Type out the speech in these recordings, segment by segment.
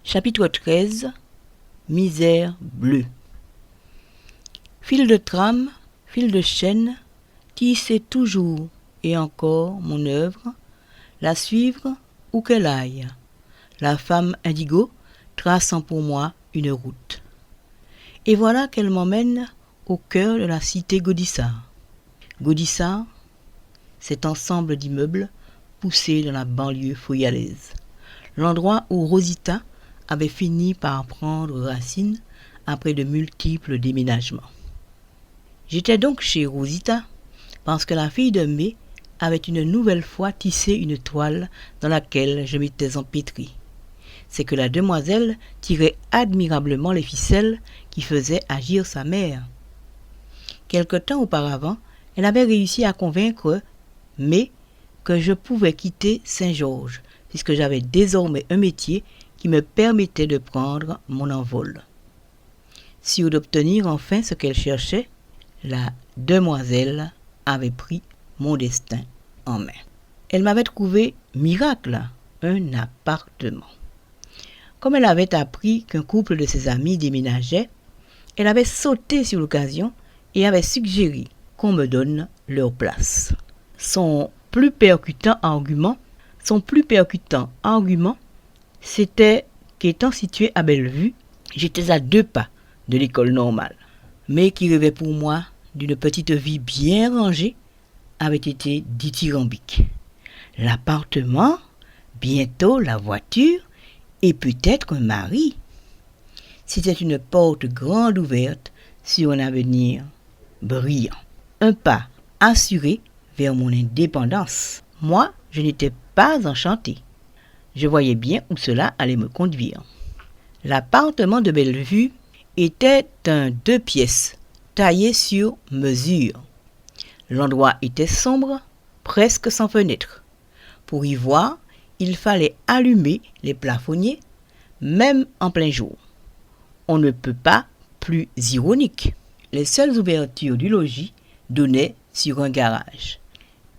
Chapitre 13. Misère bleue. Fil de trame, fil de chaîne, tisser toujours et encore mon œuvre, la suivre où qu'elle aille. La femme indigo traçant pour moi une route. Et voilà qu'elle m'emmène au cœur de la cité Gaudissart. Gaudissart, cet ensemble d'immeubles poussés dans la banlieue fouillalaise. L'endroit où Rosita avait fini par prendre racine après de multiples déménagements. J'étais donc chez Rosita parce que la fille de Mai avait une nouvelle fois tissé une toile dans laquelle je m'étais empêtré. C'est que la demoiselle tirait admirablement les ficelles qui faisaient agir sa mère. Quelque temps auparavant, elle avait réussi à convaincre Mai que je pouvais quitter Saint-Georges puisque j'avais désormais un métier qui me permettait de prendre mon envol. Sûre d'obtenir enfin ce qu'elle cherchait, la demoiselle avait pris mon destin en main. Elle m'avait trouvé miracle, un appartement. Comme elle avait appris qu'un couple de ses amis déménageait, elle avait sauté sur l'occasion et avait suggéré qu'on me donne leur place. Son plus percutant argument, c'était qu'étant situé à Bellevue, j'étais à 2 pas de l'école normale, mais qui rêvait pour moi d'une petite vie bien rangée, avait été dithyrambique. L'appartement, bientôt la voiture et peut-être un mari. C'était une porte grande ouverte sur un avenir brillant. Un pas assuré vers mon indépendance. Moi, je n'étais pas enchantée. Je voyais bien où cela allait me conduire. L'appartement de Bellevue était un 2 pièces, taillé sur mesure. L'endroit était sombre, presque sans fenêtre. Pour y voir, il fallait allumer les plafonniers, même en plein jour. On ne peut pas plus ironique. Les seules ouvertures du logis donnaient sur un garage.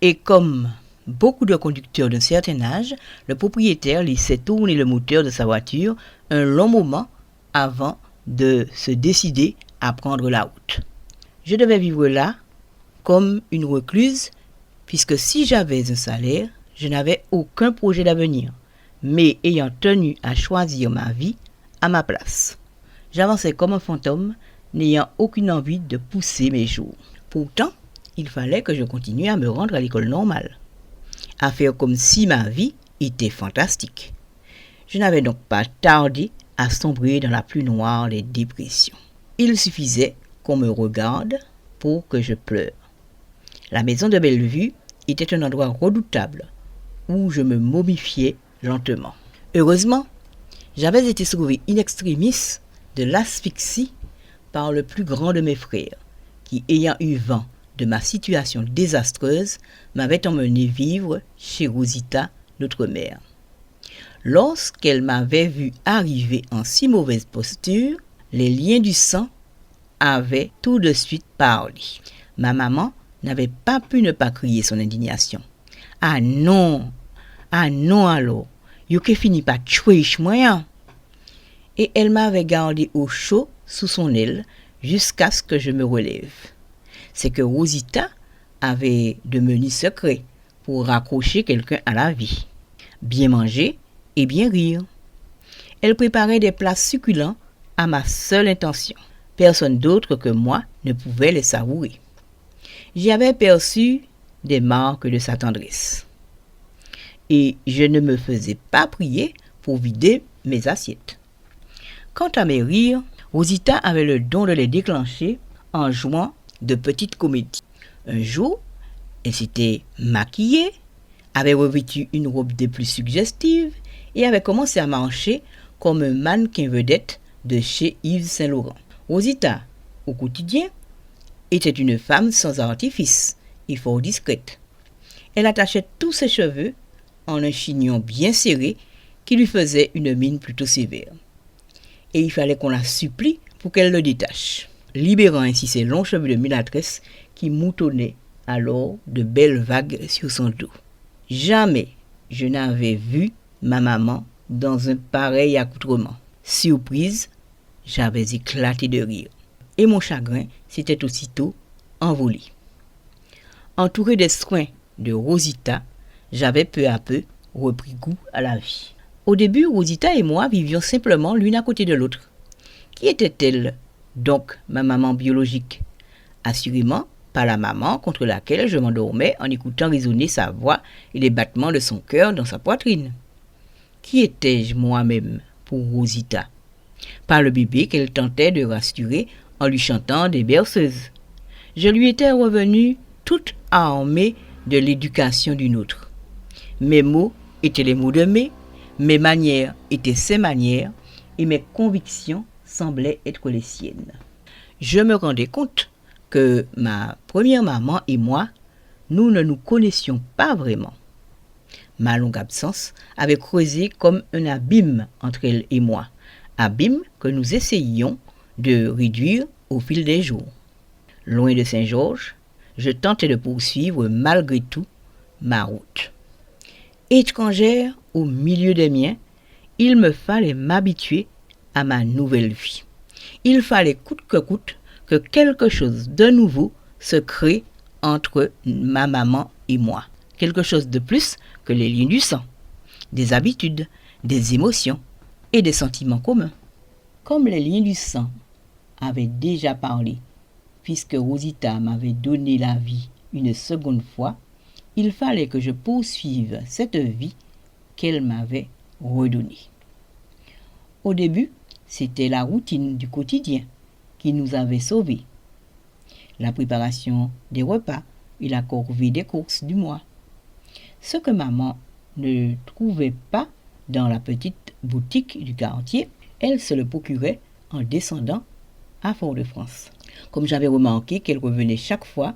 Et comme beaucoup de conducteurs d'un certain âge, le propriétaire laissait tourner le moteur de sa voiture un long moment avant de se décider à prendre la route. Je devais vivre là comme une recluse, puisque si j'avais un salaire, je n'avais aucun projet d'avenir, mais ayant tenu à choisir ma vie à ma place. J'avançais comme un fantôme, n'ayant aucune envie de pousser mes jours. Pourtant, il fallait que je continue à me rendre à l'école normale, à faire comme si ma vie était fantastique. Je n'avais donc pas tardé à sombrer dans la plus noire des dépressions. Il suffisait qu'on me regarde pour que je pleure. La maison de Bellevue était un endroit redoutable où je me momifiais lentement. Heureusement, j'avais été sauvé in extremis de l'asphyxie par le plus grand de mes frères, qui, ayant eu vent de ma situation désastreuse, m'avait emmené vivre chez Rosita, notre mère. Lorsqu'elle m'avait vu arriver en si mauvaise posture, les liens du sang avaient tout de suite parlé. Ma maman n'avait pas pu ne pas crier son indignation. Ah non alors, yo que fini par tuer moi. Et elle m'avait gardé au chaud sous son aile jusqu'à ce que je me relève. C'est que Rosita avait de menus secrets pour raccrocher quelqu'un à la vie. Bien manger et bien rire. Elle préparait des plats succulents à ma seule intention. Personne d'autre que moi ne pouvait les savourer. J'y avais perçu des marques de sa tendresse. Et je ne me faisais pas prier pour vider mes assiettes. Quant à mes rires, Rosita avait le don de les déclencher en jouant de petites comédies. Un jour, elle s'était maquillée, avait revêtu une robe des plus suggestives et avait commencé à marcher comme un mannequin vedette de chez Yves Saint Laurent. Rosita, au quotidien, était une femme sans artifice et fort discrète. Elle attachait tous ses cheveux en un chignon bien serré qui lui faisait une mine plutôt sévère. Et il fallait qu'on la supplie pour qu'elle le détache, libérant ainsi ses longs cheveux de mulâtresse qui moutonnaient alors de belles vagues sur son dos. Jamais je n'avais vu ma maman dans un pareil accoutrement. Surprise, j'avais éclaté de rire. Et mon chagrin s'était aussitôt envolé. Entouré des soins de Rosita, j'avais peu à peu repris goût à la vie. Au début, Rosita et moi vivions simplement l'une à côté de l'autre. Qui était-elle donc, ma maman biologique? Assurément, pas la maman contre laquelle je m'endormais en écoutant résonner sa voix et les battements de son cœur dans sa poitrine. Qui étais-je moi-même pour Rosita? Pas le bébé qu'elle tentait de rassurer en lui chantant des berceuses. Je lui étais revenue toute armée de l'éducation d'une autre. Mes mots étaient les mots de mes manières étaient ses manières et mes convictions semblaient être les siennes. Je me rendais compte que ma première maman et moi, nous ne nous connaissions pas vraiment. Ma longue absence avait creusé comme un abîme entre elle et moi, abîme que nous essayions de réduire au fil des jours. Loin de Saint-Georges, je tentais de poursuivre malgré tout ma route. Étrangère au milieu des miens, il me fallait m'habituer à ma nouvelle vie. Il fallait coûte que coûte que quelque chose de nouveau se crée entre ma maman et moi. Quelque chose de plus que les liens du sang, des habitudes, des émotions et des sentiments communs. Comme les liens du sang avaient déjà parlé, puisque Rosita m'avait donné la vie une seconde fois, il fallait que je poursuive cette vie qu'elle m'avait redonnée. Au début, c'était la routine du quotidien qui nous avait sauvés. La préparation des repas et la corvée des courses du mois. Ce que maman ne trouvait pas dans la petite boutique du quartier, elle se le procurait en descendant à Fort-de-France. Comme j'avais remarqué qu'elle revenait chaque fois,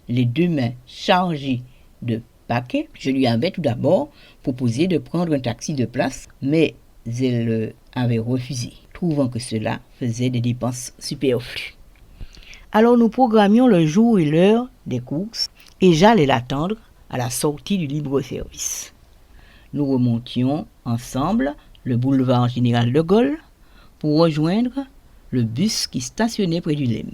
les deux mains chargées de paquets, je lui avais tout d'abord proposé de prendre un taxi de place, mais elle avait refusé, trouvant que cela faisait des dépenses superflues. Alors nous programmions le jour et l'heure des courses et j'allais l'attendre à la sortie du libre-service. Nous remontions ensemble le boulevard Général de Gaulle pour rejoindre le bus qui stationnait près du Lem,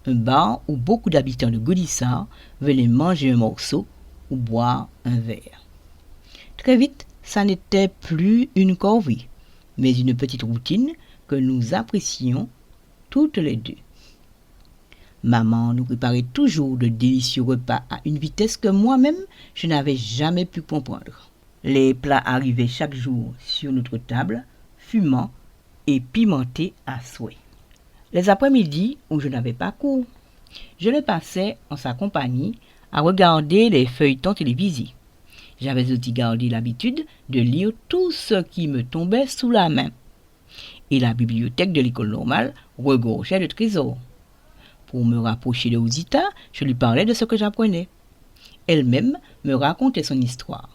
un bar où beaucoup d'habitants de Gaudissart venaient manger un morceau ou boire un verre. Très vite, ça n'était plus une corvée, mais une petite routine que nous apprécions toutes les deux. Maman nous préparait toujours de délicieux repas à une vitesse que moi-même je n'avais jamais pu comprendre. Les plats arrivaient chaque jour sur notre table, fumants et pimentés à souhait. Les après-midi où je n'avais pas cours, je les passais en sa compagnie à regarder les feuilletons télévisés. J'avais aussi gardé l'habitude de lire tout ce qui me tombait sous la main. Et la bibliothèque de l'école normale regorgeait de trésors. Pour me rapprocher de Rosita, je lui parlais de ce que j'apprenais. Elle-même me racontait son histoire.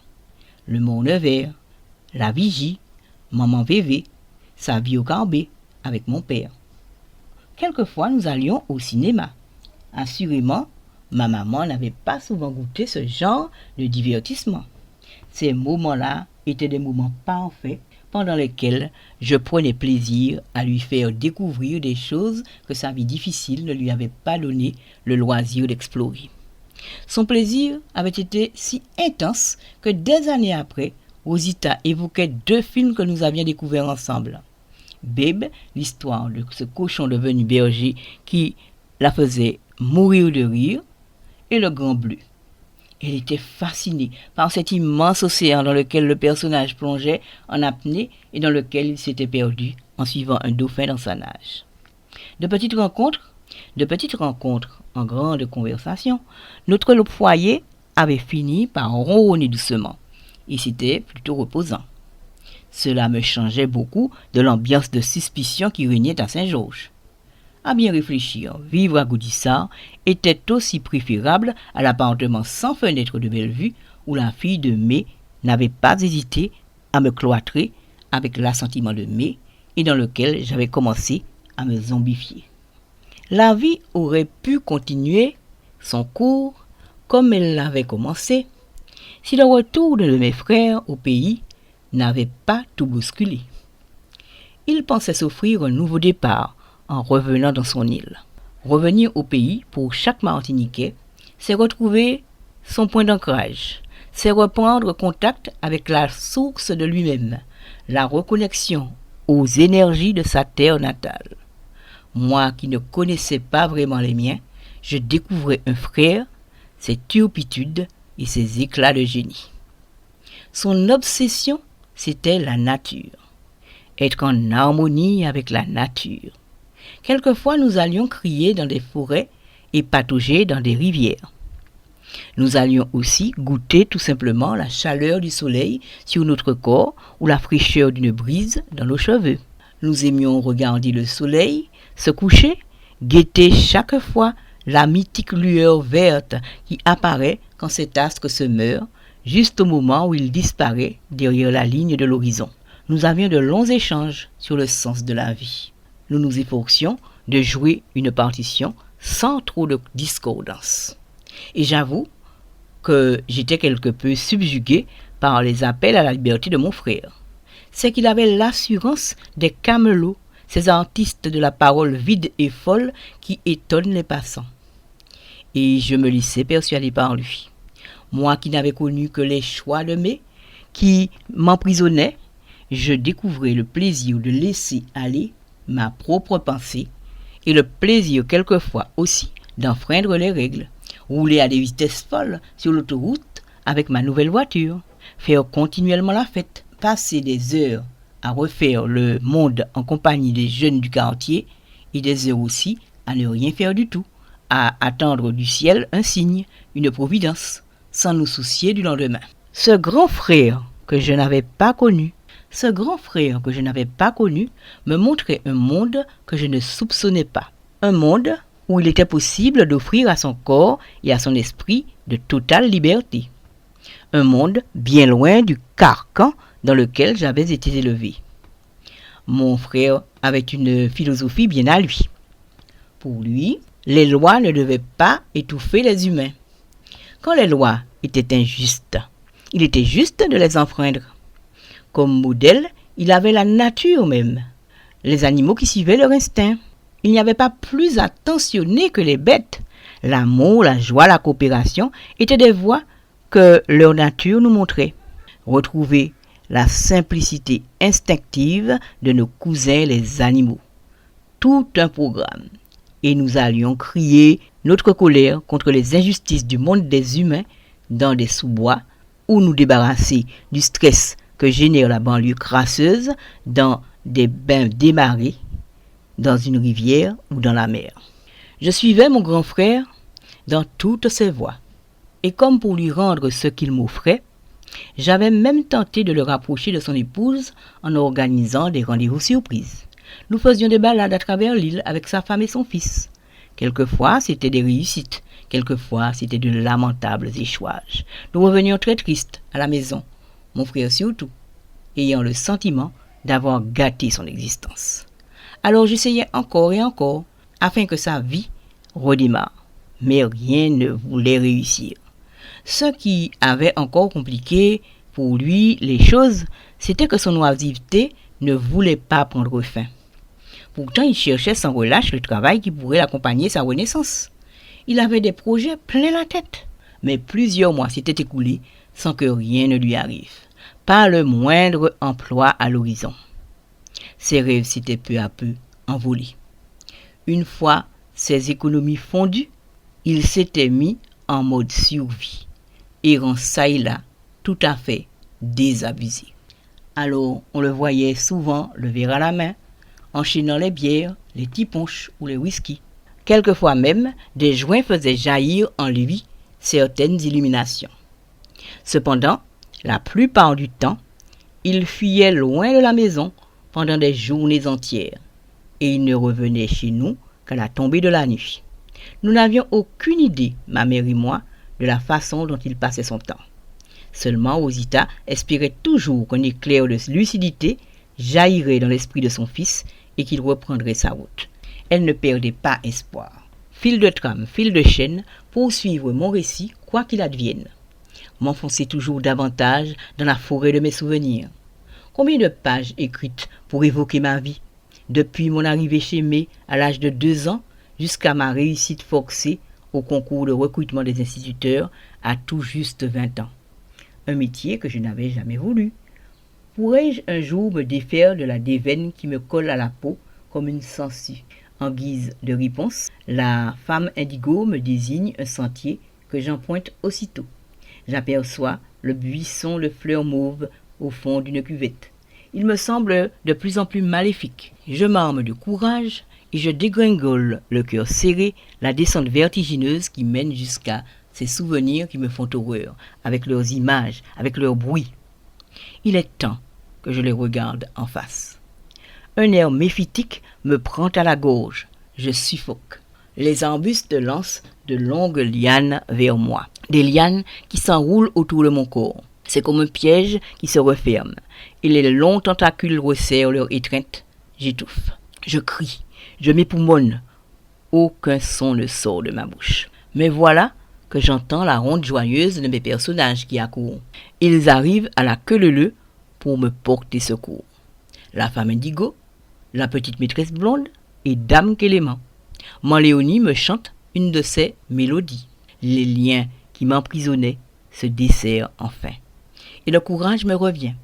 Le Mont Nevers, la Vigie, Maman Vévé, sa vie au Carbet avec mon père. Quelquefois, nous allions au cinéma. Assurément, ma maman n'avait pas souvent goûté ce genre de divertissement. Ces moments-là étaient des moments parfaits pendant lesquels je prenais plaisir à lui faire découvrir des choses que sa vie difficile ne lui avait pas donné le loisir d'explorer. Son plaisir avait été si intense que des années après, Rosita évoquait 2 films que nous avions découverts ensemble. Babe, l'histoire de ce cochon devenu berger qui la faisait mourir de rire, et Le Grand Bleu. Elle était fascinée par cet immense océan dans lequel le personnage plongeait en apnée et dans lequel il s'était perdu en suivant un dauphin dans sa nage. De petites rencontres en grandes conversations, notre foyer avait fini par ronronner doucement, et c'était plutôt reposant. Cela me changeait beaucoup de l'ambiance de suspicion qui régnait à Saint-Georges. À bien réfléchir, vivre à Gaudissart était aussi préférable à l'appartement sans fenêtre de Bellevue où la fille de Mai n'avait pas hésité à me cloîtrer avec l'assentiment de Mai et dans lequel j'avais commencé à me zombifier. La vie aurait pu continuer son cours comme elle l'avait commencé si le retour de mes frères au pays n'avait pas tout bousculé. Il pensait s'offrir un nouveau départ en revenant dans son île. Revenir au pays pour chaque Martiniquais, c'est retrouver son point d'ancrage, c'est reprendre contact avec la source de lui-même, la reconnexion aux énergies de sa terre natale. Moi qui ne connaissais pas vraiment les miens, je découvrais un frère, ses turpitudes et ses éclats de génie. Son obsession, c'était la nature. Être en harmonie avec la nature. Quelquefois, nous allions crier dans des forêts et patauger dans des rivières. Nous allions aussi goûter tout simplement la chaleur du soleil sur notre corps ou la fraîcheur d'une brise dans nos cheveux. Nous aimions regarder le soleil se coucher, guetter chaque fois la mythique lueur verte qui apparaît quand cet astre se meurt, juste au moment où il disparaît derrière la ligne de l'horizon. Nous avions de longs échanges sur le sens de la vie. Nous nous efforcions de jouer une partition sans trop de discordance. Et j'avoue que j'étais quelque peu subjugué par les appels à la liberté de mon frère. C'est qu'il avait l'assurance des camelots, ces artistes de la parole vide et folle qui étonnent les passants. Et je me laissais persuader par lui. Moi qui n'avais connu que les choix de mai, qui m'emprisonnaient, je découvrais le plaisir de laisser aller ma propre pensée et le plaisir quelquefois aussi d'enfreindre les règles, rouler à des vitesses folles sur l'autoroute avec ma nouvelle voiture, faire continuellement la fête, passer des heures à refaire le monde en compagnie des jeunes du quartier et des heures aussi à ne rien faire du tout, à attendre du ciel un signe, une providence, sans nous soucier du lendemain. Ce grand frère que je n'avais pas connu me montrait un monde que je ne soupçonnais pas. Un monde où il était possible d'offrir à son corps et à son esprit de totale liberté. Un monde bien loin du carcan dans lequel j'avais été élevé. Mon frère avait une philosophie bien à lui. Pour lui, les lois ne devaient pas étouffer les humains. Quand les lois étaient injustes, il était juste de les enfreindre. Comme modèle, il avait la nature même, les animaux qui suivaient leur instinct. Il n'y avait pas plus attentionné que les bêtes. L'amour, la joie, la coopération étaient des voies que leur nature nous montrait. Retrouver la simplicité instinctive de nos cousins les animaux. Tout un programme. Et nous allions crier notre colère contre les injustices du monde des humains dans des sous-bois ou nous débarrasser du stress que génère la banlieue crasseuse dans des bains démarrés, dans une rivière ou dans la mer. Je suivais mon grand frère dans toutes ses voies. Et comme pour lui rendre ce qu'il m'offrait, j'avais même tenté de le rapprocher de son épouse en organisant des rendez-vous surprises. Nous faisions des balades à travers l'île avec sa femme et son fils. Quelquefois, c'était des réussites. Quelquefois, c'était de lamentables échouages. Nous revenions très tristes à la maison, mon frère surtout, ayant le sentiment d'avoir gâté son existence. Alors j'essayais encore et encore, afin que sa vie redémarre. Mais rien ne voulait réussir. Ce qui avait encore compliqué pour lui les choses, c'était que son oisiveté ne voulait pas prendre fin. Pourtant, il cherchait sans relâche le travail qui pourrait accompagner sa renaissance. Il avait des projets plein la tête, mais plusieurs mois s'étaient écoulés sans que rien ne lui arrive. Pas le moindre emploi à l'horizon. Ses rêves s'étaient peu à peu envolés. Une fois ses économies fondues, il s'était mis en mode survie, errant çà et là, tout à fait désabusé. Alors, on le voyait souvent le verre à la main, enchaînant les bières, les petits punchs ou les whisky. Quelquefois même, des joints faisaient jaillir en lui certaines illuminations. Cependant, la plupart du temps, il fuyait loin de la maison pendant des journées entières, et il ne revenait chez nous qu'à la tombée de la nuit. Nous n'avions aucune idée, ma mère et moi, de la façon dont il passait son temps. Seulement Rosita espérait toujours qu'un éclair de lucidité jaillirait dans l'esprit de son fils et qu'il reprendrait sa route. Elle ne perdait pas espoir. Fil de trame, fil de chaîne, poursuivre mon récit, quoi qu'il advienne. M'enfoncer toujours davantage dans la forêt de mes souvenirs. Combien de pages écrites pour évoquer ma vie, depuis mon arrivée chez May à l'âge de 2 ans jusqu'à ma réussite forcée au concours de recrutement des instituteurs à tout juste 20 ans. Un métier que je n'avais jamais voulu. Pourrais-je un jour me défaire de la déveine qui me colle à la peau comme une sangsue? En guise de réponse, la femme indigo me désigne un sentier que j'emprunte aussitôt. J'aperçois le buisson de fleurs mauves au fond d'une cuvette. Il me semble de plus en plus maléfique. Je m'arme de courage et je dégringole, le cœur serré, la descente vertigineuse qui mène jusqu'à ces souvenirs qui me font horreur, avec leurs images, avec leurs bruits. Il est temps que je les regarde en face. Un air méphitique me prend à la gorge. Je suffoque. Les arbustes lancent de longues lianes vers moi. Des lianes qui s'enroulent autour de mon corps. C'est comme un piège qui se referme. Et les longs tentacules resserrent leur étreinte. J'étouffe. Je crie. Je m'époumonne. Aucun son ne sort de ma bouche. Mais voilà que j'entends la ronde joyeuse de mes personnages qui accourent. Ils arrivent à la queue leu-leu pour me porter secours. La femme indigo, la petite maîtresse blonde et Dame Kélément. Manléonie me chante une de ses mélodies. Les liens qui m'emprisonnaient se desserrent enfin. Et le courage me revient.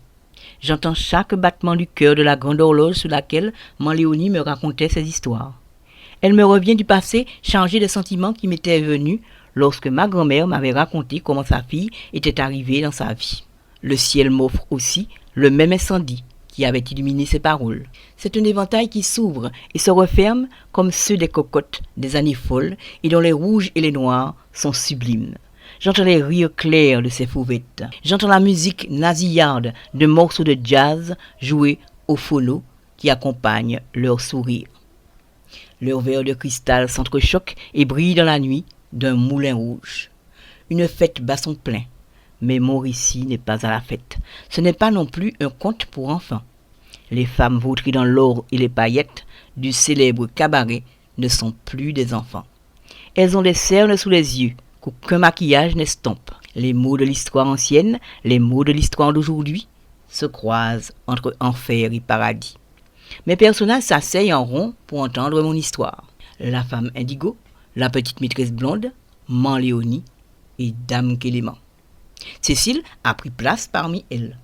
J'entends chaque battement du cœur de la grande horloge sur laquelle Manléonie me racontait ses histoires. Elle me revient du passé chargée de sentiments qui m'étaient venus lorsque ma grand-mère m'avait raconté comment sa fille était arrivée dans sa vie. Le ciel m'offre aussi le même incendie qui avait illuminé ses paroles. C'est un éventail qui s'ouvre et se referme comme ceux des cocottes des années folles et dont les rouges et les noirs sont sublimes. J'entends les rires clairs de ces fauvettes. J'entends la musique nasillarde de morceaux de jazz joués au phono qui accompagnent leurs sourires. Leurs verres de cristal s'entrechoquent et brillent dans la nuit d'un moulin rouge. Une fête bat son plein. Mais mon récit n'est pas à la fête. Ce n'est pas non plus un conte pour enfants. Les femmes vautrées dans l'or et les paillettes du célèbre cabaret ne sont plus des enfants. Elles ont des cernes sous les yeux qu'aucun maquillage n'estompe. Les mots de l'histoire ancienne, les mots de l'histoire d'aujourd'hui se croisent entre enfer et paradis. Mes personnages s'asseyent en rond pour entendre mon histoire. La femme indigo, la petite maîtresse blonde, Manléonie et Dame Kélément. Cécile a pris place parmi elles.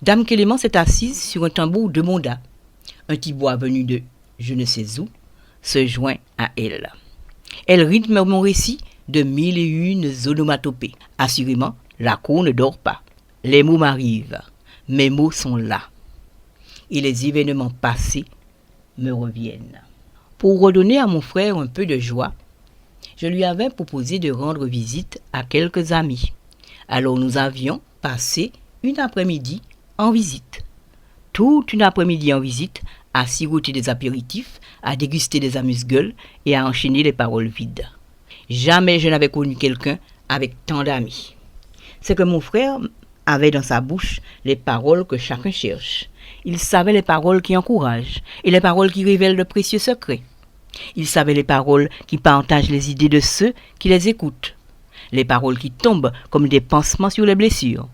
Dame Kélément s'est assise sur un tambour de monda. Un tibois venu de je ne sais où se joint à elle. Elle rythme mon récit de 1001 onomatopées. Assurément, la cour ne dort pas. Les mots m'arrivent. Mes mots sont là. Et les événements passés me reviennent. Pour redonner à mon frère un peu de joie, je lui avais proposé de rendre visite à quelques amis. Alors nous avions passé une après-midi en visite. Toute une après-midi en visite, à siroter des apéritifs, à déguster des amuse-gueules et à enchaîner les paroles vides. Jamais je n'avais connu quelqu'un avec tant d'amis. C'est que mon frère avait dans sa bouche les paroles que chacun cherche. Il savait les paroles qui encouragent et les paroles qui révèlent de précieux secrets. Il savait les paroles qui partagent les idées de ceux qui les écoutent. Les paroles qui tombent comme des pansements sur les blessures.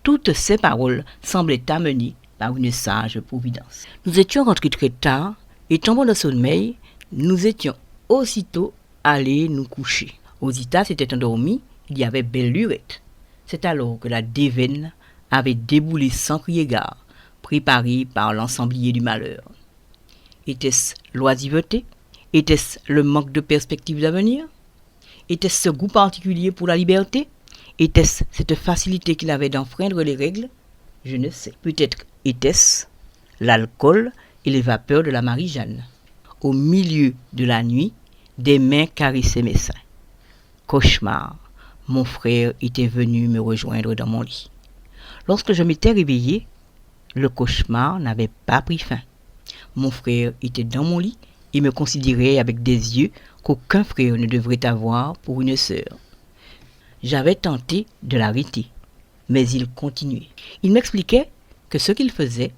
Toutes ces paroles semblaient amenées par une sage providence. Nous étions rentrés très tard et tombant de sommeil, nous étions aussitôt allés nous coucher. Osita s'était endormie, il y avait belle lurette. C'est alors que la déveine avait déboulé sans crier gare, préparée par l'ensemblier du malheur. Était-ce l'oisiveté? Était-ce le manque de perspective d'avenir? Était-ce ce goût particulier pour la liberté? Était-ce cette facilité qu'il avait d'enfreindre les règles? Je ne sais. Peut-être était-ce l'alcool et les vapeurs de la Marie-Jeanne. Au milieu de la nuit, des mains caressaient mes seins. Cauchemar, mon frère était venu me rejoindre dans mon lit. Lorsque je m'étais réveillé, le cauchemar n'avait pas pris fin. Mon frère était dans mon lit et me considérait avec des yeux qu'aucun frère ne devrait avoir pour une sœur. J'avais tenté de l'arrêter, mais il continuait. Il m'expliquait que ce qu'il faisait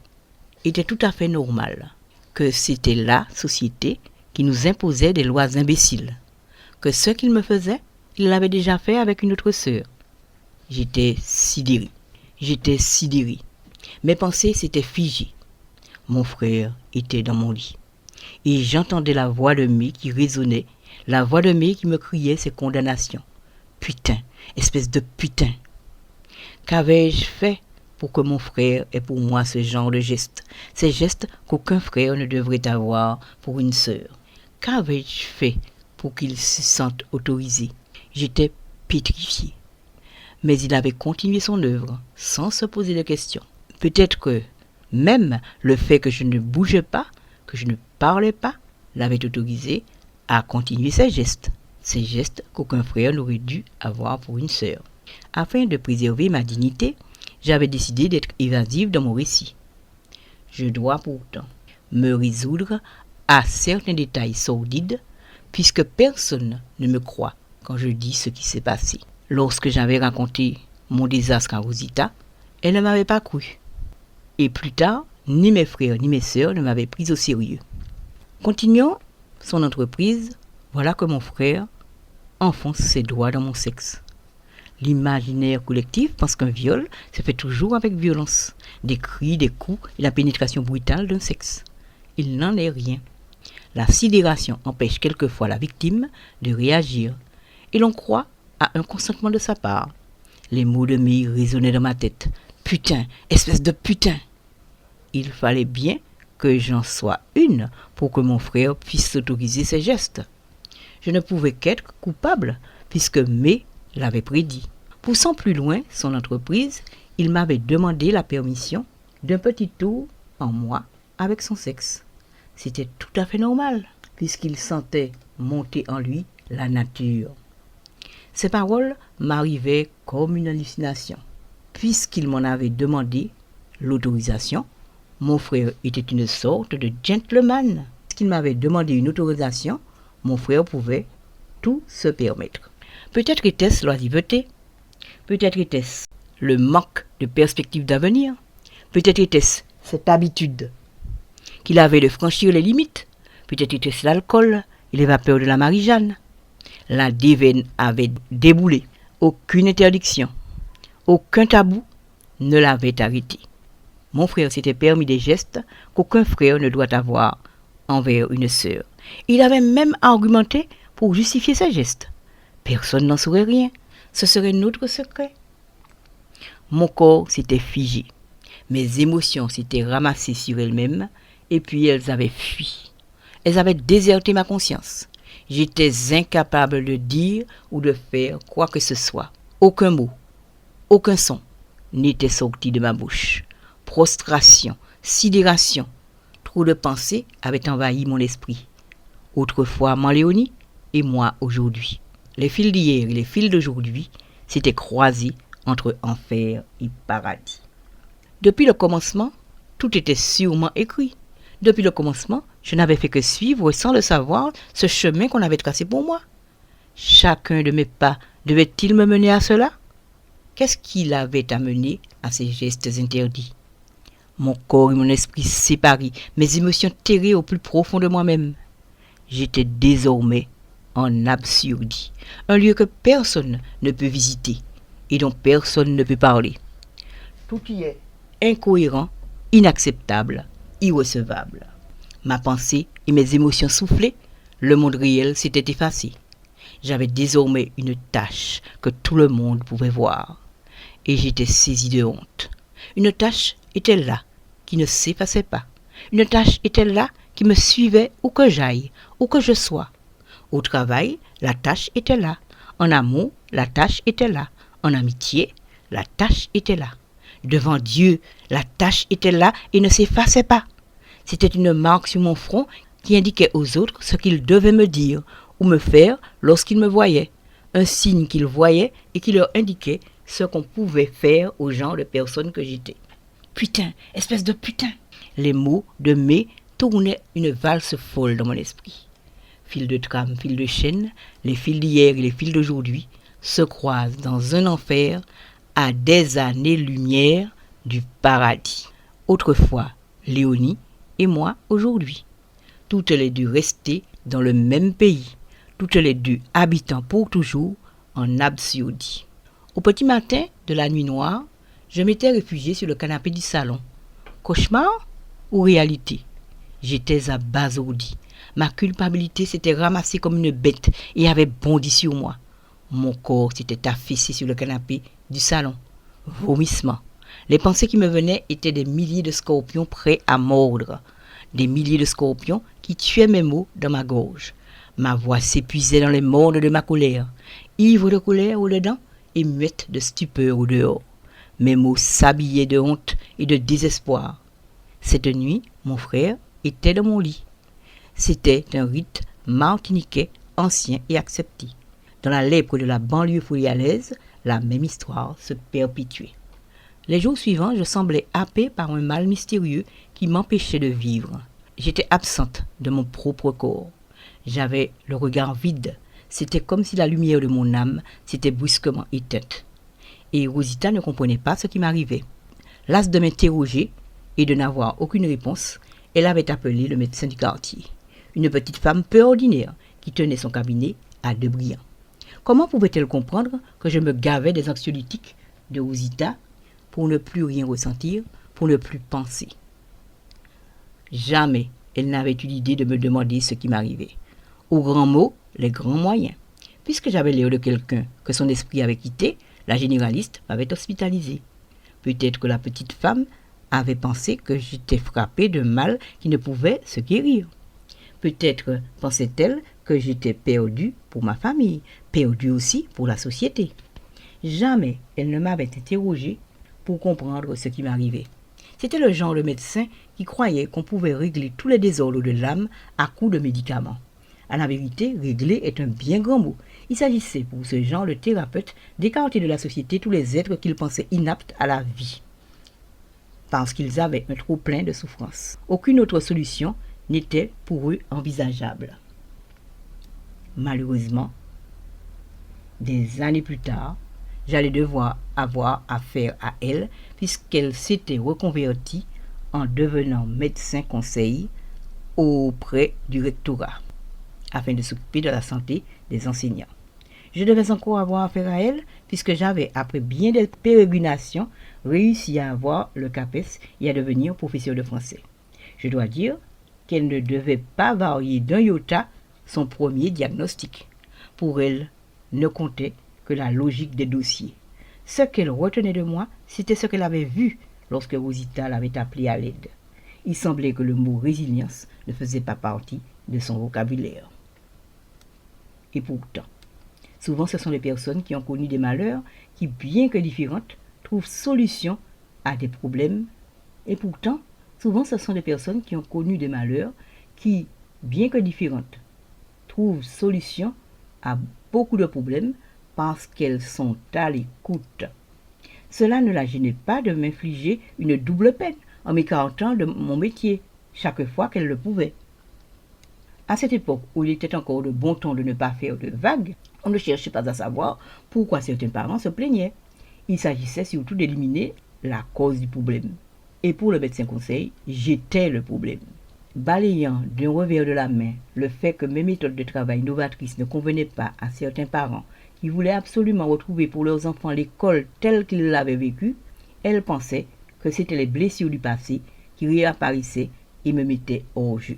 était tout à fait normal, que c'était la société qui nous imposait des lois imbéciles, que ce qu'il me faisait, il l'avait déjà fait avec une autre sœur. J'étais sidéré. Mes pensées s'étaient figées. Mon frère était dans mon lit. Et j'entendais la voix de May qui résonnait, la voix de May qui me criait ses condamnations. Putain, espèce de putain. Qu'avais-je fait pour que mon frère ait pour moi ce genre de gestes, ces gestes qu'aucun frère ne devrait avoir pour une sœur? Qu'avais-je fait pour qu'il se sente autorisé? J'étais pétrifié. Mais il avait continué son œuvre sans se poser de questions. Peut-être que même le fait que je ne bougeais pas, que je ne parlais pas, l'avait autorisé à continuer ses gestes qu'aucun frère n'aurait dû avoir pour une sœur. Afin de préserver ma dignité, j'avais décidé d'être évasive dans mon récit. Je dois pourtant me résoudre à certains détails sordides, puisque personne ne me croit quand je dis ce qui s'est passé. Lorsque j'avais raconté mon désastre à Rosita, elle ne m'avait pas cru. Et plus tard, ni mes frères ni mes sœurs ne m'avaient pris au sérieux. Continuant son entreprise, voilà que mon frère enfonce ses doigts dans mon sexe. L'imaginaire collectif pense qu'un viol se fait toujours avec violence, des cris, des coups et la pénétration brutale d'un sexe. Il n'en est rien. La sidération empêche quelquefois la victime de réagir, et l'on croit à un consentement de sa part. Les mots de May résonnaient dans ma tête. Putain, espèce de putain. Il fallait bien que j'en sois une pour que mon frère puisse s'autoriser ses gestes. Je ne pouvais qu'être coupable, puisque May l'avait prédit. Poussant plus loin son entreprise, il m'avait demandé la permission d'un petit tour en moi avec son sexe. C'était tout à fait normal, puisqu'il sentait monter en lui la nature. Ces paroles m'arrivaient comme une hallucination. Puisqu'il m'en avait demandé l'autorisation, mon frère était une sorte de gentleman. Puisqu'il m'avait demandé une autorisation, mon frère pouvait tout se permettre. Peut-être était-ce l'oisiveté, peut-être était-ce le manque de perspective d'avenir, peut-être était-ce cette habitude qu'il avait de franchir les limites, peut-être était-ce l'alcool et les vapeurs de la Marie-Jeanne. La déveine avait déboulé, aucune interdiction, aucun tabou ne l'avait arrêté. Mon frère s'était permis des gestes qu'aucun frère ne doit avoir envers une sœur. Il avait même argumenté pour justifier ses gestes. Personne n'en saurait rien, ce serait notre secret. Mon corps s'était figé, mes émotions s'étaient ramassées sur elles-mêmes, et puis elles avaient fui. Elles avaient déserté ma conscience. J'étais incapable de dire ou de faire quoi que ce soit. Aucun mot, aucun son n'était sorti de ma bouche. Prostration, sidération, trop de pensées avaient envahi mon esprit. Autrefois Léonie et moi aujourd'hui. Les fils d'hier et les fils d'aujourd'hui s'étaient croisés entre enfer et paradis. Depuis le commencement, tout était sûrement écrit. Depuis le commencement, je n'avais fait que suivre, sans le savoir, ce chemin qu'on avait tracé pour moi. Chacun de mes pas devait-il me mener à cela? Qu'est-ce qui l'avait amené à ces gestes interdits? Mon corps et mon esprit séparés, mes émotions terrées au plus profond de moi-même. J'étais désormais en Absurdie, un lieu que personne ne peut visiter et dont personne ne peut parler. Tout y est incohérent, inacceptable, irrecevable. Ma pensée et mes émotions soufflées, le monde réel s'était effacé. J'avais désormais une tache que tout le monde pouvait voir, et j'étais saisi de honte. Une tache était là, qui ne s'effaçait pas. Une tache était là, qui me suivait où que j'aille, où que je sois. Au travail, la tâche était là. En amour, la tâche était là. En amitié, la tâche était là. Devant Dieu, la tâche était là et ne s'effaçait pas. C'était une marque sur mon front qui indiquait aux autres ce qu'ils devaient me dire ou me faire lorsqu'ils me voyaient. Un signe qu'ils voyaient et qui leur indiquait ce qu'on pouvait faire au genre de personne que j'étais. Putain, espèce de putain! Les mots de May tournaient une valse folle dans mon esprit. Fil de trame, fil de chaîne, les fils d'hier et les fils d'aujourd'hui se croisent dans un enfer à des années-lumière du paradis. Autrefois, Léonie et moi aujourd'hui. Toutes les deux restées dans le même pays, toutes les deux habitant pour toujours en Absurdie. Au petit matin de la nuit noire, Je m'étais réfugié sur le canapé du salon. Cauchemar ou réalité? J'étais abasourdi. Ma culpabilité s'était ramassée comme une bête et avait bondi sur moi. Mon corps s'était affaissé sur le canapé du salon. Vomissement. Les pensées qui me venaient étaient des milliers de scorpions prêts à mordre. Des milliers de scorpions qui tuaient mes mots dans ma gorge. Ma voix s'épuisait dans les mornes de ma colère. Ivre de colère au-dedans et muette de stupeur au dehors. Mes mots s'habillaient de honte et de désespoir. Cette nuit, mon frère était dans mon lit. C'était un rite martiniquais ancien et accepté. Dans la lèpre de la banlieue folialaise, la même histoire se perpétuait. Les jours suivants, je semblais happée par un mal mystérieux qui m'empêchait de vivre. J'étais absente de mon propre corps. J'avais le regard vide. C'était comme si la lumière de mon âme s'était brusquement éteinte. Et Rosita ne comprenait pas ce qui m'arrivait. Lasse de m'interroger et de n'avoir aucune réponse, elle avait appelé le médecin du quartier, une petite femme peu ordinaire qui tenait son cabinet à Debriand. Comment pouvait-elle comprendre que je me gavais des anxiolytiques de Rosita pour ne plus rien ressentir, pour ne plus penser? Jamais elle n'avait eu l'idée de me demander ce qui m'arrivait. Aux grands mots, les grands moyens. Puisque j'avais l'air de quelqu'un que son esprit avait quitté, la généraliste m'avait hospitalisé. Peut-être que la petite femme avait pensé que j'étais frappé d'un mal qui ne pouvait se guérir. Peut-être pensait-elle que j'étais perdu pour ma famille, perdu aussi pour la société. Jamais elle ne m'avait interrogé pour comprendre ce qui m'arrivait. C'était le genre de médecin qui croyait qu'on pouvait régler tous les désordres de l'âme à coups de médicaments. À la vérité, régler est un bien grand mot. Il s'agissait pour ce genre de thérapeute d'écarter de la société tous les êtres qu'il pensait inaptes à la vie, parce qu'ils avaient un trop-plein de souffrance. Aucune autre solution n'était pour eux envisageable. Malheureusement, des années plus tard, j'allais devoir avoir affaire à elle puisqu'elle s'était reconvertie en devenant médecin conseil auprès du rectorat afin de s'occuper de la santé des enseignants. Je devais encore avoir affaire à elle puisque j'avais, après bien des pérégrinations, réussi à avoir le CAPES et à devenir professeur de français. Je dois dire qu'elle ne devait pas varier d'un iota son premier diagnostic. Pour elle, ne comptait que la logique des dossiers. Ce qu'elle retenait de moi, c'était ce qu'elle avait vu lorsque Rosita l'avait appelée à l'aide. Il semblait que le mot résilience ne faisait pas partie de son vocabulaire. Et pourtant, souvent ce sont les personnes qui ont connu des malheurs qui, bien que différentes, trouvent solution à des problèmes. Et pourtant, souvent ce sont des personnes qui ont connu des malheurs qui, bien que différentes, trouvent solution à beaucoup de problèmes parce qu'elles sont à l'écoute. Cela ne la gênait pas de m'infliger une double peine en m'écartant de mon métier chaque fois qu'elle le pouvait. À cette époque où il était encore de bon ton de ne pas faire de vagues, on ne cherchait pas à savoir pourquoi certains parents se plaignaient. Il s'agissait surtout d'éliminer la cause du problème. Et pour le médecin conseil, j'étais le problème. Balayant d'un revers de la main le fait que mes méthodes de travail novatrices ne convenaient pas à certains parents qui voulaient absolument retrouver pour leurs enfants l'école telle qu'ils l'avaient vécue, elle pensait que c'étaient les blessures du passé qui réapparaissaient et me mettaient hors jeu.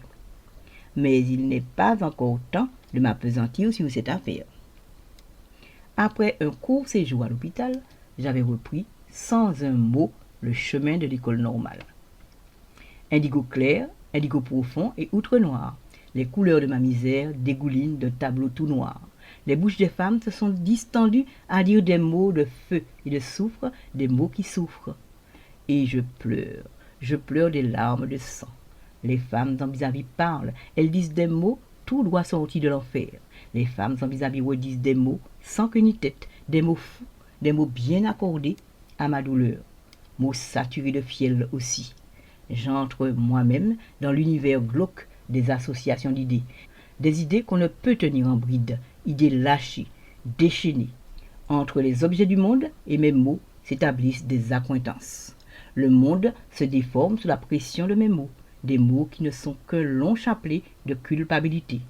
Mais il n'est pas encore temps de m'appesantir sur cette affaire. Après un court séjour à l'hôpital, j'avais repris sans un mot le chemin de l'école normale. Indigo clair, indigo profond et outre noir, les couleurs de ma misère dégoulinent d'un tableau tout noir. Les bouches des femmes se sont distendues à dire des mots de feu et de soufre, des mots qui souffrent. Et je pleure des larmes de sang. Les femmes en vis-à-vis parlent, elles disent des mots tout droit sortis de l'enfer. Les femmes en vis-à-vis redisent des mots sans queue ni tête, des mots fous, des mots bien accordés à ma douleur, mots saturés de fiel aussi. J'entre moi-même dans l'univers glauque des associations d'idées, des idées qu'on ne peut tenir en bride, idées lâchées, déchaînées. Entre les objets du monde et mes mots s'établissent des accointances. Le monde se déforme sous la pression de mes mots, des mots qui ne sont qu'un long chapelet de culpabilité.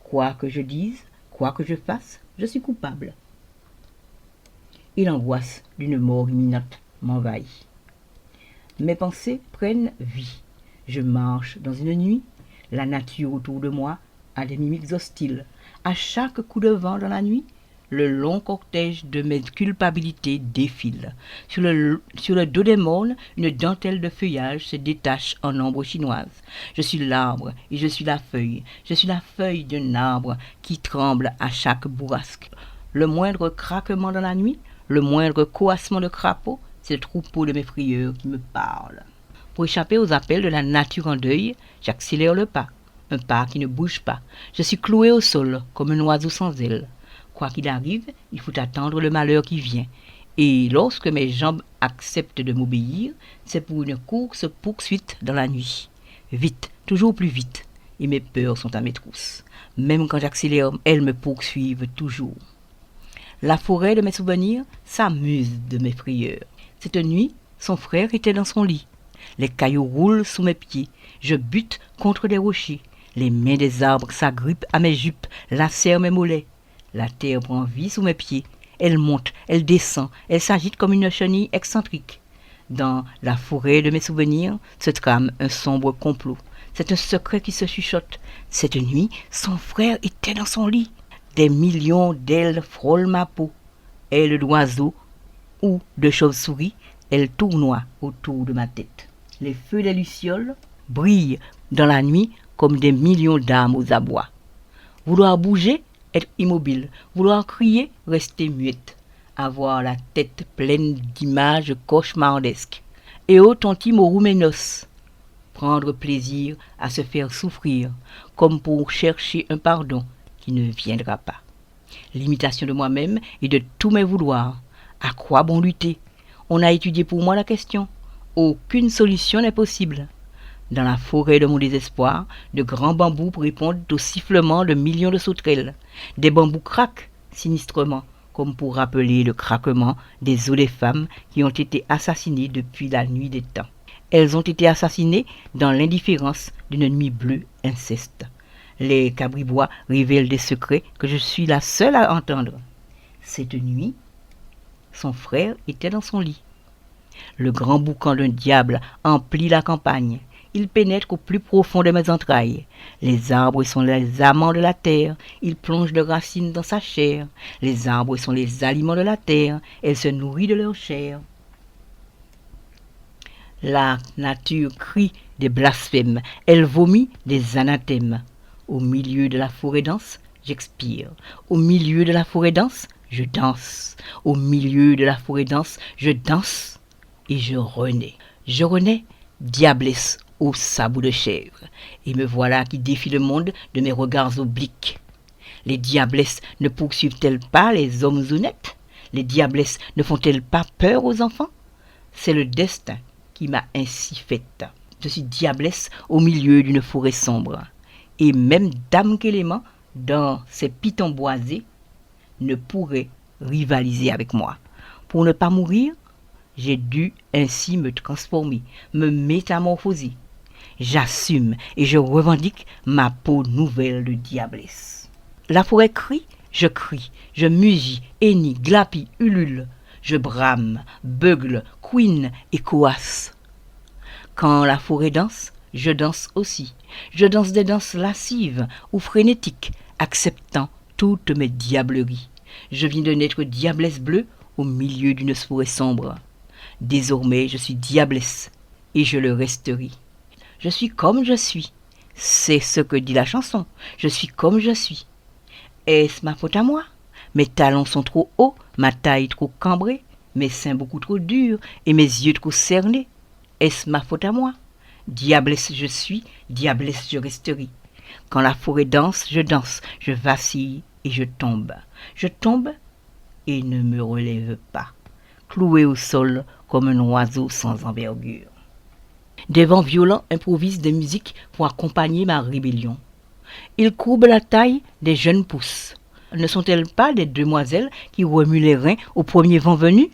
Quoi que je dise, quoi que je fasse, je suis coupable. Et l'angoisse d'une mort imminente m'envahit. Mes pensées prennent vie. Je marche dans une nuit. La nature autour de moi a des mimiques hostiles. À chaque coup de vent dans la nuit, le long cortège de mes culpabilités défile. Sur le dos des mornes, une dentelle de feuillage se détache en ombre chinoise. Je suis l'arbre et je suis la feuille. Je suis la feuille d'un arbre qui tremble à chaque bourrasque. Le moindre craquement dans la nuit, le moindre coassement de crapaud, c'est le troupeau de mes frayeurs qui me parle. Pour échapper aux appels de la nature en deuil, j'accélère le pas, un pas qui ne bouge pas. Je suis cloué au sol comme un oiseau sans ailes. Quoi qu'il arrive, il faut attendre le malheur qui vient. Et lorsque mes jambes acceptent de m'obéir, c'est pour une course-poursuite dans la nuit. Vite, toujours plus vite, et mes peurs sont à mes trousses. Même quand j'accélère, elles me poursuivent toujours. La forêt de mes souvenirs s'amuse de mes frayeurs. Cette nuit, son frère était dans son lit. Les cailloux roulent sous mes pieds. Je bute contre des rochers. Les mains des arbres s'agrippent à mes jupes, lacèrent mes mollets. La terre prend vie sous mes pieds. Elle monte, elle descend, elle s'agite comme une chenille excentrique. Dans la forêt de mes souvenirs se trame un sombre complot. C'est un secret qui se chuchote. Cette nuit, son frère était dans son lit. Des millions d'ailes frôlent ma peau. Ailes d'oiseaux ou de chauve-souris, elles tournoient autour de ma tête. Les feux des lucioles brillent dans la nuit comme des millions d'âmes aux abois. Vouloir bouger, être immobile. Vouloir crier, rester muette. Avoir la tête pleine d'images cauchemardesques. Eo tontimorou-menos. Prendre plaisir à se faire souffrir, comme pour chercher un pardon qui ne viendra pas. L'imitation de moi-même et de tous mes vouloirs. À quoi bon lutter? On a étudié pour moi la question. Aucune solution n'est possible. Dans la forêt de mon désespoir, de grands bambous répondent au sifflement de millions de sauterelles. Des bambous craquent sinistrement, comme pour rappeler le craquement des os des femmes qui ont été assassinées depuis la nuit des temps. Elles ont été assassinées dans l'indifférence d'une nuit bleue inceste. Les cabribois révèlent des secrets que je suis la seule à entendre. Cette nuit, son frère était dans son lit. Le grand boucan d'un diable emplit la campagne. Il pénètre au plus profond de mes entrailles. Les arbres sont les amants de la terre. Ils plongent de racines dans sa chair. Les arbres sont les aliments de la terre. Elle se nourrit de leur chair. La nature crie des blasphèmes. Elle vomit des anathèmes. Au milieu de la forêt dense, j'expire. Au milieu de la forêt dense, je danse. Au milieu de la forêt dense, je danse et je renais. Je renais, diablesse au sabot de chèvre. Et me voilà qui défie le monde de mes regards obliques. Les diablesses ne poursuivent-elles pas les hommes honnêtes? Les diablesses ne font-elles pas peur aux enfants? C'est le destin qui m'a ainsi faite. Je suis diablesse au milieu d'une forêt sombre. Et même Dame Kélément, dans ses pitons boisés, ne pourrait rivaliser avec moi. Pour ne pas mourir, j'ai dû ainsi me transformer, me métamorphoser. J'assume et je revendique ma peau nouvelle de diablesse. La forêt crie, je mugis, hennit, glapis, ulule. Je brame, beugle, couine et coasse. Quand la forêt danse, je danse aussi. Je danse des danses lascives ou frénétiques, acceptant toutes mes diableries. Je viens de naître diablesse bleue au milieu d'une forêt sombre. Désormais, je suis diablesse et je le resterai. Je suis comme je suis. C'est ce que dit la chanson. Je suis comme je suis. Est-ce ma faute à moi? Mes talons sont trop hauts, ma taille trop cambrée, mes seins beaucoup trop durs et mes yeux trop cernés. Est-ce ma faute à moi? Diablesse je suis, diablesse je resterai. Quand la forêt danse, je vacille et je tombe. Je tombe et ne me relève pas, cloué au sol comme un oiseau sans envergure. Des vents violents improvisent des musiques pour accompagner ma rébellion. Ils courbent la taille des jeunes pousses. Ne sont-elles pas des demoiselles qui remuent les reins au premier vent venu?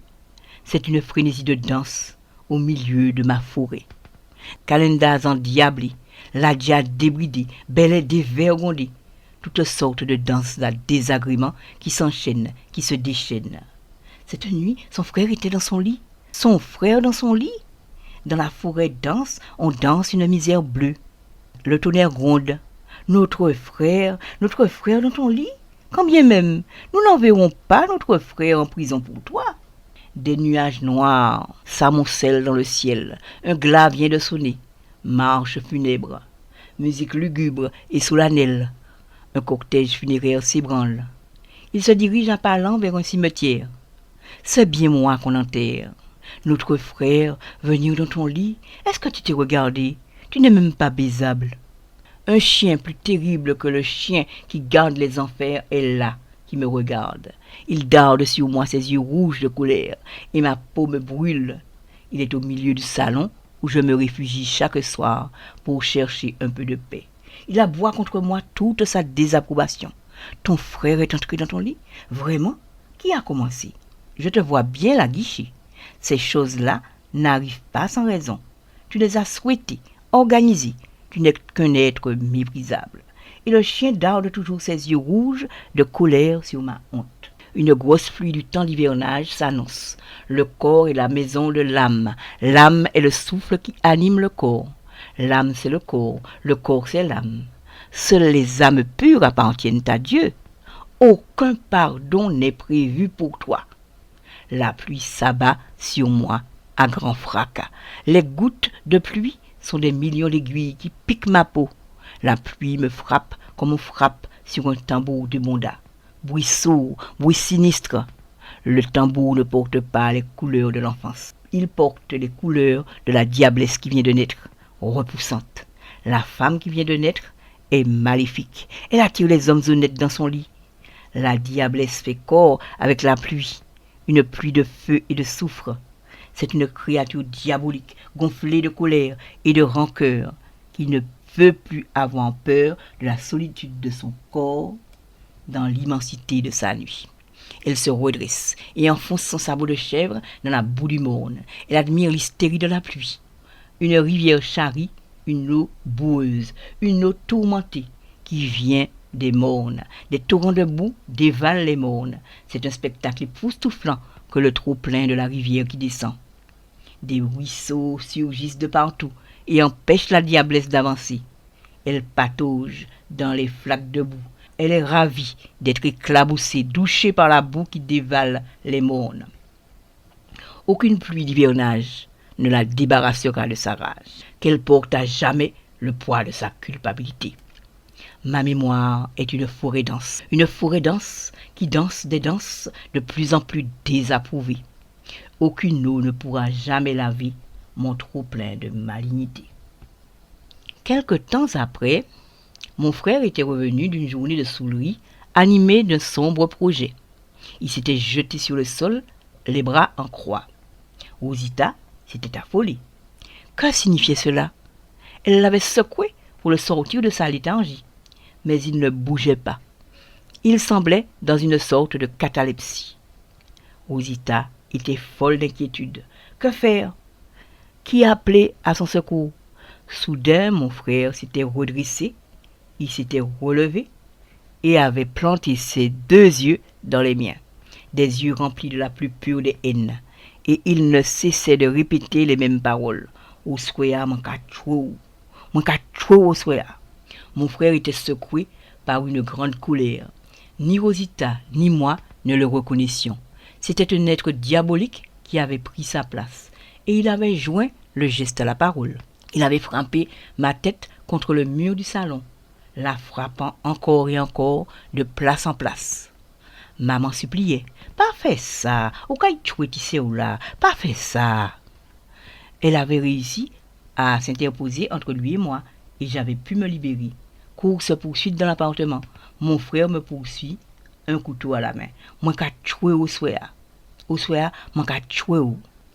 C'est une frénésie de danse au milieu de ma forêt. Calendas endiablées, Ladia débridée, Bellet dévergondée, toutes sortes de danses à désagrément qui s'enchaînent, qui se déchaînent. Cette nuit, son frère était dans son lit. Son frère dans son lit. Dans la forêt dense, on danse une misère bleue. Le tonnerre gronde. Notre frère dans ton lit. Quand bien même, nous n'enverrons pas notre frère en prison pour toi. Des nuages noirs s'amoncellent dans le ciel. Un glas vient de sonner. Marche funèbre. Musique lugubre et solennelle. Un cortège funéraire s'ébranle. Il se dirige en parlant vers un cimetière. C'est bien moi qu'on enterre. Notre frère, venir dans ton lit, est-ce que tu t'es regardé? Tu n'es même pas baisable. Un chien plus terrible que le chien qui garde les enfers est là, qui me regarde. Il darde sur moi ses yeux rouges de colère, et ma peau me brûle. Il est au milieu du salon, où je me réfugie chaque soir pour chercher un peu de paix. Il aboie contre moi toute sa désapprobation. Ton frère est entré dans ton lit? Vraiment? Qui a commencé? Je te vois bien la guicher. Ces choses-là n'arrivent pas sans raison. Tu les as souhaitées, organisées. Tu n'es qu'un être méprisable. Et le chien darde toujours ses yeux rouges de colère sur ma honte. Une grosse pluie du temps d'hivernage s'annonce. Le corps est la maison de l'âme. L'âme est le souffle qui anime le corps. L'âme c'est le corps c'est l'âme. Seules les âmes pures appartiennent à Dieu. Aucun pardon n'est prévu pour toi. La pluie s'abat sur moi à grand fracas. Les gouttes de pluie sont des millions d'aiguilles qui piquent ma peau. La pluie me frappe comme on frappe sur un tambour de bonda. Bruit sourd, bruit sinistre. Le tambour ne porte pas les couleurs de l'enfance. Il porte les couleurs de la diablesse qui vient de naître, repoussante. La femme qui vient de naître est maléfique. Elle attire les hommes honnêtes dans son lit. La diablesse fait corps avec la pluie, une pluie de feu et de soufre. C'est une créature diabolique, gonflée de colère et de rancœur, qui ne veut plus avoir peur de la solitude de son corps dans l'immensité de sa nuit. Elle se redresse et enfonce son sabot de chèvre dans la boue du morne. Elle admire l'hystérie de la pluie. Une rivière charrie, une eau boueuse, une eau tourmentée qui vient des mornes. Des torrents de boue dévalent les mornes. C'est un spectacle époustouflant que le trop-plein de la rivière qui descend. Des ruisseaux surgissent de partout et empêchent la diablesse d'avancer. Elle patauge dans les flaques de boue. Elle est ravie d'être éclaboussée, douchée par la boue qui dévale les mornes. Aucune pluie d'hivernage ne la débarrassera de sa rage, qu'elle porte à jamais le poids de sa culpabilité. Ma mémoire est une forêt dense qui danse des danses de plus en plus désapprouvées. Aucune eau ne pourra jamais laver mon trop-plein de malignité. Quelque temps après, mon frère était revenu d'une journée de saoulerie animé d'un sombre projet. Il s'était jeté sur le sol, les bras en croix. Rosita s'était affolée. Que signifiait cela? Elle l'avait secoué pour le sortir de sa léthargie, mais il ne bougeait pas. Il semblait dans une sorte de catalepsie. Rosita était folle d'inquiétude. Que faire? Qui appelait à son secours? Soudain, mon frère s'était redressé, il s'était relevé et avait planté ses 2 yeux dans les miens, des yeux remplis de la plus pure des haines, et il ne cessait de répéter les mêmes paroles. Oswea mankachou, Oswea. Mon frère était secoué par une grande colère. Ni Rosita ni moi ne le reconnaissions. C'était un être diabolique qui avait pris sa place, et il avait joint le geste à la parole. Il avait frappé ma tête contre le mur du salon, la frappant encore et encore de place en place. Maman suppliait, « Pas fait ça, ou là, pas fait ça. » Elle avait réussi à s'interposer entre lui et moi, et j'avais pu me libérer. Course-poursuite dans l'appartement. Mon frère me poursuit, un couteau à la main. Moi qu'a tué Oswea. Oswea, moi qu'a tué.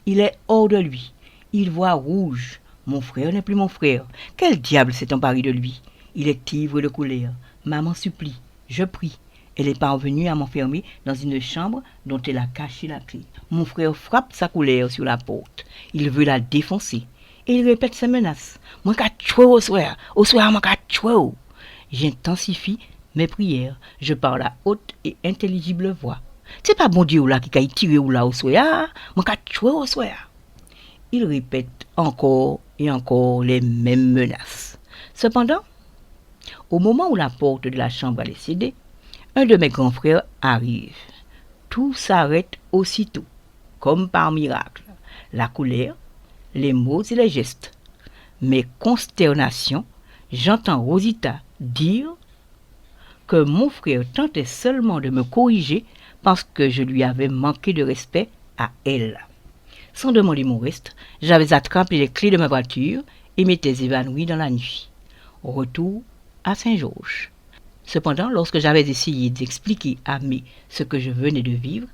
Il est hors de lui. Il voit rouge. Mon frère n'est plus mon frère. Quel diable s'est emparé de lui? Il est ivre de colère. Maman supplie. Je prie. Elle est parvenue à m'enfermer dans une chambre dont elle a caché la clé. Mon frère frappe sa colère sur la porte. Il veut la défoncer. Et il répète ses menaces. Moi qu'a tué Oswea. Oswea, moi qu'a tué. J'intensifie mes prières. Je parle à haute et intelligible voix. C'est pas bon Dieu là qui a tiré ou là Oswea. Moi qu'a tué Oswea. il répète encore et encore les mêmes menaces. Cependant, au moment où la porte de la chambre allait céder, un de mes grands frères arrive. Tout s'arrête aussitôt, comme par miracle. La colère, les mots et les gestes. Mes consternations, j'entends Rosita dire que mon frère tentait seulement de me corriger parce que je lui avais manqué de respect à elle. Sans demander mon reste, j'avais attrapé les clés de ma voiture et m'étais évanoui dans la nuit. Retour à Saint-Georges. Cependant, lorsque j'avais essayé d'expliquer à May ce que je venais de vivre,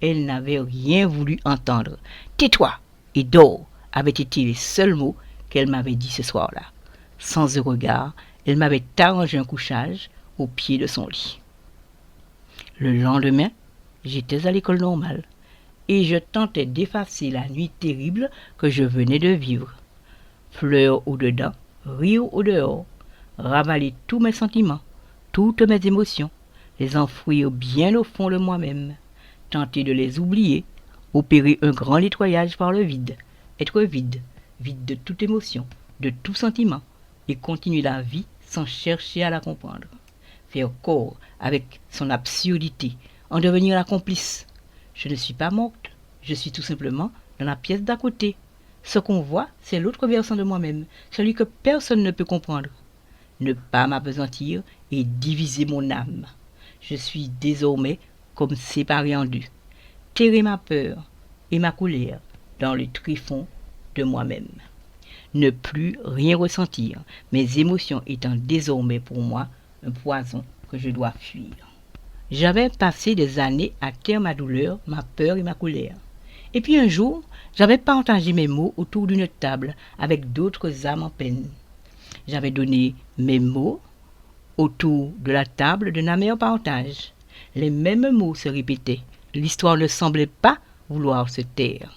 elle n'avait rien voulu entendre. « Tais-toi et dors » avaient été les seuls mots qu'elle m'avait dit ce soir-là. Sans un regard, elle m'avait arrangé un couchage au pied de son lit. Le lendemain, j'étais à l'école normale et je tentais d'effacer la nuit terrible que je venais de vivre. Pleurs au-dedans, rire au-dehors, ravaler tous mes sentiments, toutes mes émotions, les enfouir bien au fond de moi-même, tenter de les oublier, opérer un grand nettoyage par le vide, être vide, vide de toute émotion, de tout sentiment, et continuer la vie sans chercher à la comprendre. Faire corps avec son absurdité, en devenir la complice. Je ne suis pas morte, je suis tout simplement dans la pièce d'à côté. Ce qu'on voit, c'est l'autre versant de moi-même, celui que personne ne peut comprendre. Ne pas m'apesantir et diviser mon âme. Je suis désormais comme séparé en deux. Terrer ma peur et ma colère dans le tréfonds de moi-même. Ne plus rien ressentir, mes émotions étant désormais pour moi un poison que je dois fuir. J'avais passé des années à taire ma douleur, ma peur et ma colère. Et puis un jour, j'avais partagé mes mots autour d'une table avec d'autres âmes en peine. J'avais donné mes mots autour de la table d'un amer partage. Les mêmes mots se répétaient. L'histoire ne semblait pas vouloir se taire.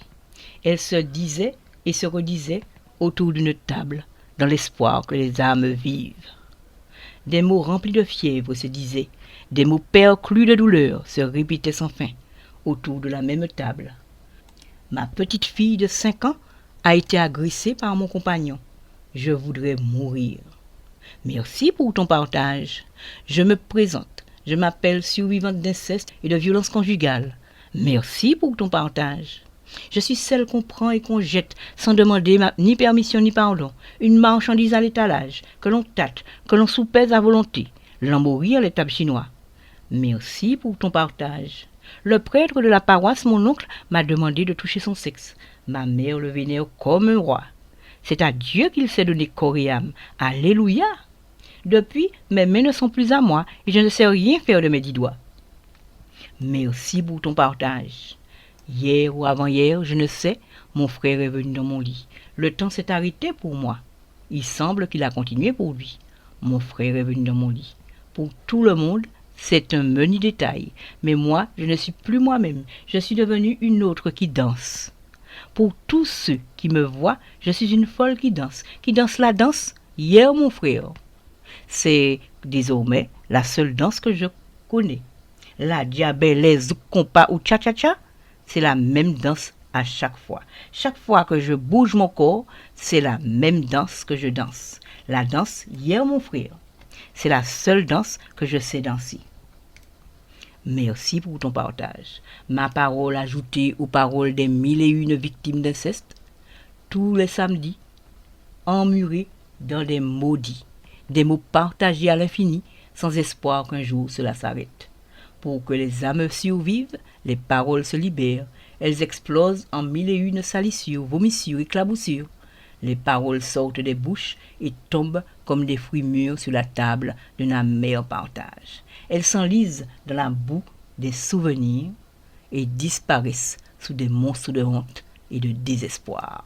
Elle se disait et se redisait autour d'une table, dans l'espoir que les âmes vivent. Des mots remplis de fièvre se disaient, des mots perclus de douleur se répétaient sans fin, autour de la même table. Ma petite fille de 5 ans a été agressée par mon compagnon. Je voudrais mourir. Merci pour ton partage. Je me présente. Je m'appelle survivante d'inceste et de violence conjugale. Merci pour ton partage. Je suis celle qu'on prend et qu'on jette sans demander ni permission ni pardon. Une marchandise à l'étalage, que l'on tâte, que l'on soupèse à volonté. L'embourir les tables chinois. Merci pour ton partage. Le prêtre de la paroisse, mon oncle, m'a demandé de toucher son sexe. Ma mère le vénère comme un roi. C'est à Dieu qu'il s'est donné corps et âme. Alléluia! Depuis, mes mains ne sont plus à moi et je ne sais rien faire de mes 10 doigts. Merci pour ton partage. Hier ou avant-hier, je ne sais, mon frère est venu dans mon lit. Le temps s'est arrêté pour moi. Il semble qu'il a continué pour lui. Mon frère est venu dans mon lit. Pour tout le monde, c'est un menu détail. Mais moi, je ne suis plus moi-même. Je suis devenue une autre qui danse. Pour tous ceux qui me voient, je suis une folle qui danse la danse, hier mon frère. C'est désormais la seule danse que je connais. La diabelaise, compas ou cha-cha-cha, c'est la même danse à chaque fois. Chaque fois que je bouge mon corps, c'est la même danse que je danse. La danse, hier mon frère. C'est la seule danse que je sais danser. Merci pour ton partage. Ma parole ajoutée aux paroles des 1001 victimes d'inceste, tous les samedis, emmurés dans des maudits, des mots partagés à l'infini, sans espoir qu'un jour cela s'arrête. Pour que les âmes survivent, les paroles se libèrent, elles explosent en 1001 salissures, vomissures, éclaboussures. Les paroles sortent des bouches et tombent comme des fruits mûrs sur la table d'un amer partage. Elles s'enlisent dans la boue des souvenirs et disparaissent sous des monstres de honte et de désespoir.